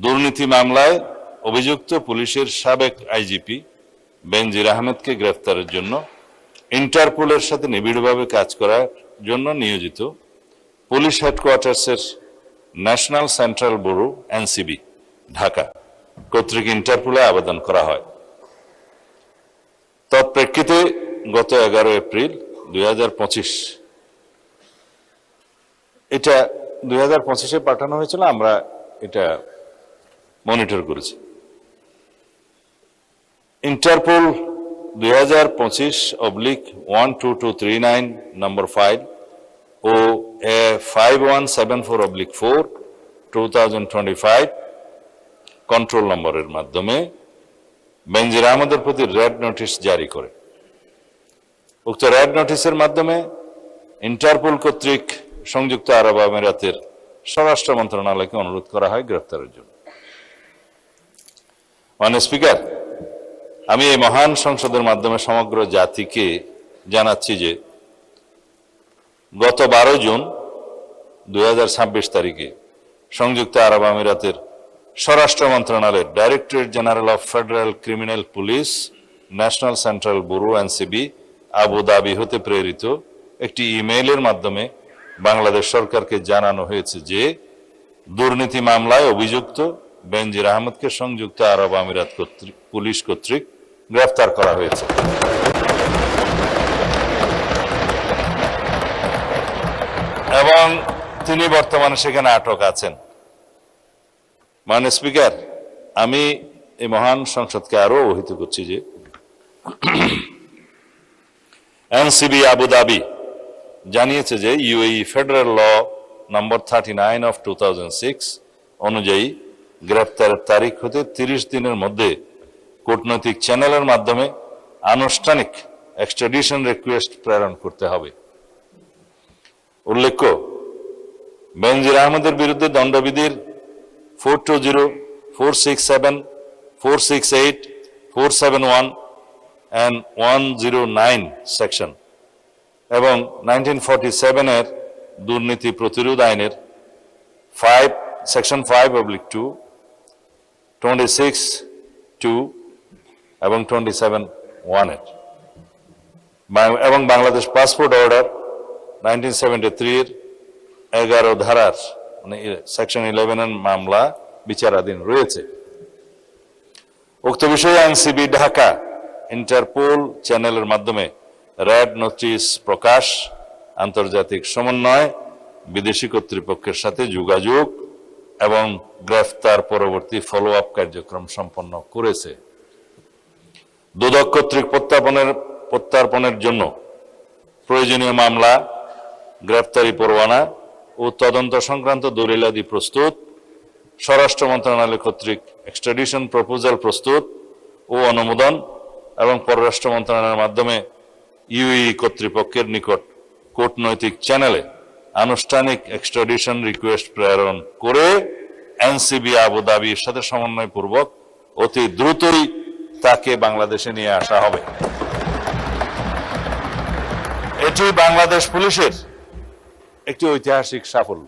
দুর্নীতি মামলায় অভিযুক্ত পুলিশের সাবেক আইজিপি বেনজির আহমেদকে গ্রেফতারের জন্য ইন্টারপোলের সাথে নিবিড়ভাবে কাজ করার জন্য নিয়োজিত পুলিশ হেডকোয়ার্টার্সের national central bureau NCB Dhaka কর্তৃক ইন্টারপোলে আবেদন করা হয়। তৎপ্রেক্ষিতে গত 11 এপ্রিল 2025 এটা 2025-এ পাঠানো হয়েছিল, আমরা এটা মনিটর করেছি। ইন্টারপোল 2025/12239 নম্বর ফাইল ও 5174/4 2025 কন্ট্রোল নম্বরের মাধ্যমে বেনজির আহমেদের প্রতি রেড নোটিশ জারি করে। উক্ত রেড নোটিশের মাধ্যমে ইন্টারপোল কর্তৃক সংযুক্ত আরব আমিরাতের স্বরাষ্ট্র মন্ত্রণালয়কে অনুরোধ করা হয় গ্রেফতারের জন্য। মাননীয় স্পিকার, আমি এই মহান সংসদের মাধ্যমে সমগ্র জাতিকে জানাচ্ছি যে গত 12 জুন 2026 তারিখে সংযুক্ত আরব আমিরাতের স্বরাষ্ট্র মন্ত্রণালয়ের directorate general of federal criminal police national central bureau NCB Abu Dhabi হতে প্রেরিত একটি ইমেইলের মাধ্যমে বাংলাদেশ সরকারকে জানানো হয়েছে যে দুর্নীতি মামলায় অভিযুক্ত বেনজির আহমেদকে সংযুক্ত আরব আমিরাত পুলিশ কর্তৃক গ্রেফতার করা হয়েছে। এবং তিনি বর্তমানে সেখানে আটক আছেন। মাননীয় স্পিকার, আমি এই মহান সংসদকে আরো অবহিত করছি যে এনসিবি আবুধাবি জানিয়েছে যে UAE federal law number 39 of 2006 অনুযায়ী গ্রেফতারের তারিখ হতে 30 দিনের মধ্যে কূটনৈতিক চ্যানেলের মাধ্যমে আনুষ্ঠানিক এক্সট্রাডিশন রিকোয়েস্ট প্রেরণ করতে হবে। উল্লেখ্য, বেনজির আহমেদের বিরুদ্ধে দণ্ডবিধির 420, 467, 468, 471 and 109 সেকশন এবং 1947 এর দুর্নীতি প্রতিরোধ আইনের সেকশন 5/2, 26(2) এবং 27(1) এবং বাংলাদেশ পাসপোর্ট অর্ডার 1973 এর 11 ধারার মানে সেকশন 11 এর মামলা বিচারাধীন রয়েছে। উক্ত বিষয়ে এনসিবি ঢাকা ইন্টারপোল চ্যানেলের মাধ্যমে রেড নোটিশ প্রকাশ, আন্তর্জাতিক সমন্বয়, বিদেশি কর্তৃপক্ষের সাথে যোগাযোগ এবং গ্রেফতার পরবর্তী ফলো আপ কার্যক্রম সম্পন্ন করেছে। দুদক কর্তৃক প্রত্যার্পণের জন্য প্রয়োজনীয় মামলা, গ্রেফতারি পরোয়ানা ও তদন্ত সংক্রান্ত দলিলাদি প্রস্তুত, স্বরাষ্ট্র মন্ত্রণালয় কর্তৃক এক্সট্রাডিশন প্রপোজাল প্রস্তুত ও অনুমোদন এবং পররাষ্ট্র মন্ত্রণালয়ের মাধ্যমে ইউএই কর্তৃপক্ষের নিকট কূটনৈতিক চ্যানেলে আনুষ্ঠানিক এক্সট্রাডিশন রিকোয়েস্ট প্রেরণ করে এনসিবি আবুধাবির সাথে সমন্বয়পূর্বক অতি দ্রুতই তাকে বাংলাদেশে নিয়ে আসা হবে। এটি বাংলাদেশ পুলিশের একটি ঐতিহাসিক সাফল্য।